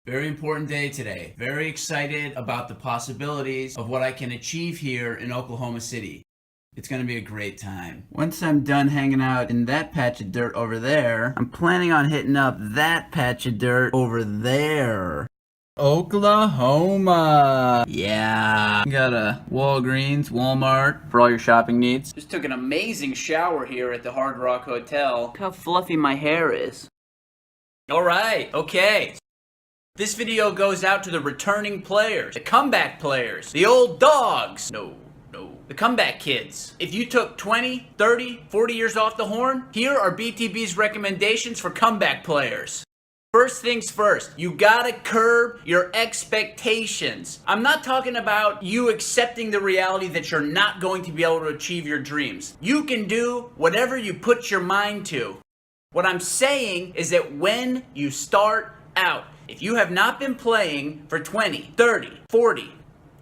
Very important day today. Very excited about the possibilities of what I can achieve here in Oklahoma City. It's going to be a great time. Once I'm done hanging out in that patch of dirt over there, I'm planning on hitting up that patch of dirt over there. Oklahoma. Yeah. Got a Walgreens, Walmart for all your shopping needs. Just took an amazing shower here at the Hard Rock Hotel. Look how fluffy my hair is. Alright, okay. This video goes out to the returning players, the comeback players, the old dogs. No. The comeback kids. If you took 20, 30, 40 years off the horn, here are BTB's recommendations for comeback players. First things first, you gotta curb your expectations. I'm not talking about you accepting the reality that you're not going to be able to achieve your dreams. You can do whatever you put your mind to. What I'm saying is that when you start out, if you have not been playing for 20, 30, 40,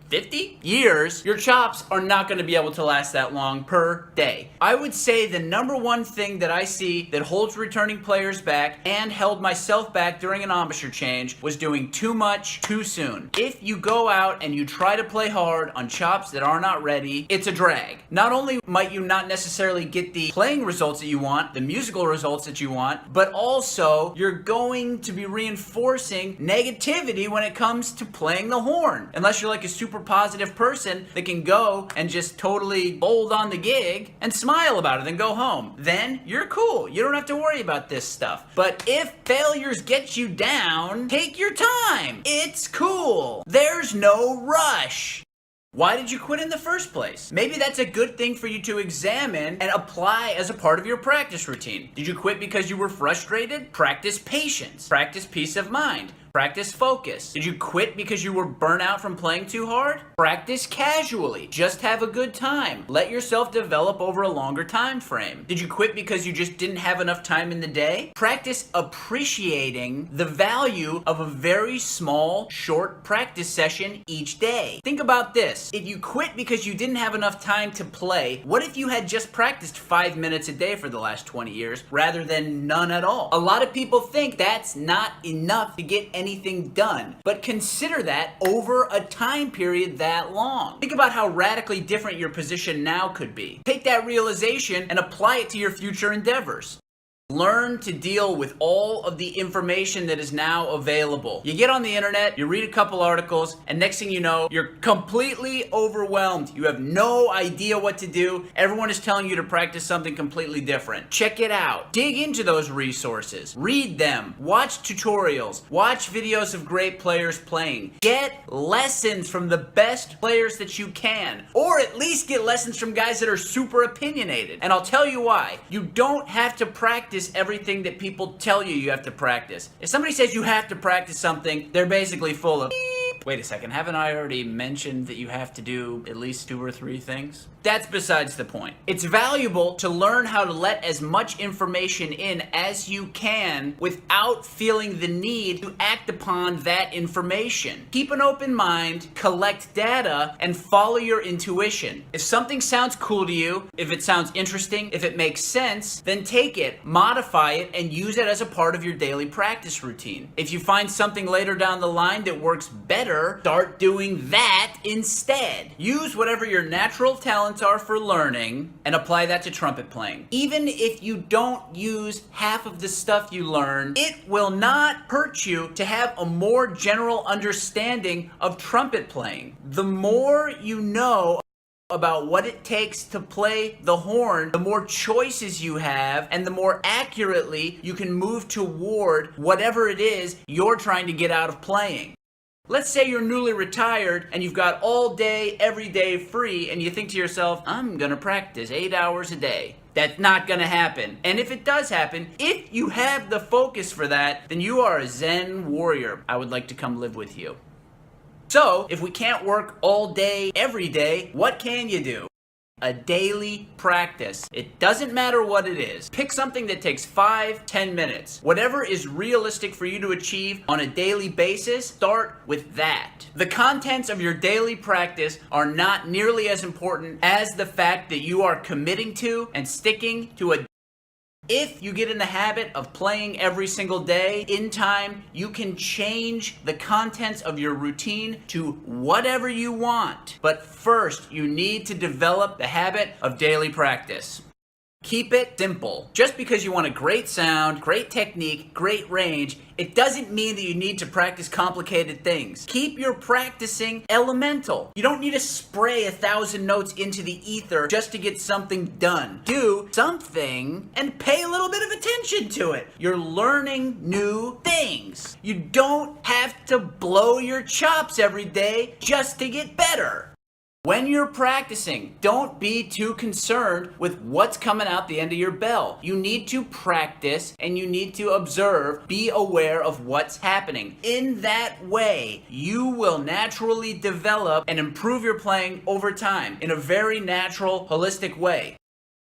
50 years, your chops are not going to be able to last that long per day. I would say the number one thing that I see that holds returning players back and held myself back during an embouchure change was doing too much too soon. If you go out and you try to play hard on chops that are not ready, it's a drag. Not only might you not necessarily get the playing results that you want, the musical results that you want, but also you're going to be reinforcing negativity when it comes to playing the horn. Unless you're like a super positive person that can go and just totally bold on the gig and smile about it and go home. Then you're cool. You don't have to worry about this stuff. But if failures get you down, take your time. It's cool. There's no rush. Why did you quit in the first place? Maybe that's a good thing for you to examine and apply as a part of your practice routine. Did you quit because you were frustrated? Practice patience. Practice peace of mind. Practice focus. Did you quit because you were burnt out from playing too hard? Practice casually. Just have a good time. Let yourself develop over a longer time frame. Did you quit because you just didn't have enough time in the day? Practice appreciating the value of a very small, short practice session each day. Think about this. If you quit because you didn't have enough time to play, what if you had just practiced 5 minutes a day for the last 20 years rather than none at all? A lot of people think that's not enough to get anything done, but consider that over a time period that long. Think about how radically different your position now could be. Take that realization and apply it to your future endeavors. Learn to deal with all of the information that is now available. You get on the internet, you read a couple articles, and next thing you know, you're completely overwhelmed. You have no idea what to do. Everyone is telling you to practice something completely different. Check it out. Dig into those resources. Read them. Watch tutorials. Watch videos of great players playing. Get lessons from the best players that you can. Or at least get lessons from guys that are super opinionated. And I'll tell you why. You don't have to practice everything that people tell you have to practice. If somebody says you have to practice something, they're basically full of wait a second, haven't I already mentioned that you have to do at least 2 or 3 things? That's besides the point. It's valuable to learn how to let as much information in as you can without feeling the need to act upon that information. Keep an open mind, collect data, and follow your intuition. If something sounds cool to you, if it sounds interesting, if it makes sense, then take it, modify it, and use it as a part of your daily practice routine. If you find something later down the line that works better, start doing that instead. Use whatever your natural talents are for learning and apply that to trumpet playing. Even if you don't use half of the stuff you learn, it will not hurt you to have a more general understanding of trumpet playing. The more you know about what it takes to play the horn, the more choices you have, and the more accurately you can move toward whatever it is you're trying to get out of playing. Let's say you're newly retired and you've got all day, every day free, and you think to yourself, I'm gonna practice 8 hours a day. That's not gonna happen. And if it does happen, if you have the focus for that, then you are a Zen warrior. I would like to come live with you. So, if we can't work all day, every day, what can you do? A daily practice. It doesn't matter what it is. Pick something that takes 5-10 minutes. Whatever is realistic for you to achieve on a daily basis, start with that. The contents of your daily practice are not nearly as important as the fact that you are committing to and sticking to a If you get in the habit of playing every single day, in time, you can change the contents of your routine to whatever you want. But first, you need to develop the habit of daily practice. Keep it simple. Just because you want a great sound, great technique, great range, it doesn't mean that you need to practice complicated things. Keep your practicing elemental. You don't need to spray 1,000 notes into the ether just to get something done. Do something and pay a little bit of attention to it. You're learning new things. You don't have to blow your chops every day just to get better. When you're practicing, don't be too concerned with what's coming out the end of your bell. You need to practice and you need to observe, be aware of what's happening. In that way, you will naturally develop and improve your playing over time in a very natural, holistic way.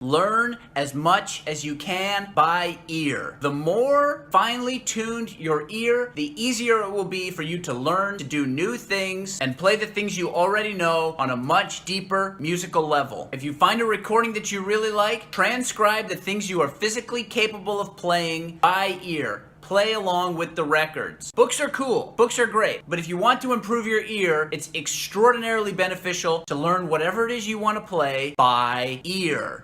Learn as much as you can by ear. The more finely tuned your ear, the easier it will be for you to learn to do new things and play the things you already know on a much deeper musical level. If you find a recording that you really like, transcribe the things you are physically capable of playing by ear. Play along with the records. Books are cool. Books are great. But if you want to improve your ear, it's extraordinarily beneficial to learn whatever it is you want to play by ear.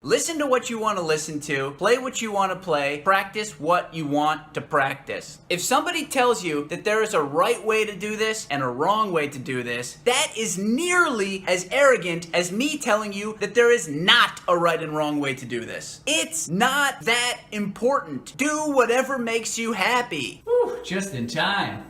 Listen to what you want to listen to, play what you want to play, practice what you want to practice. If somebody tells you that there is a right way to do this and a wrong way to do this, that is nearly as arrogant as me telling you that there is not a right and wrong way to do this. It's not that important. Do whatever makes you happy. Whew, just in time.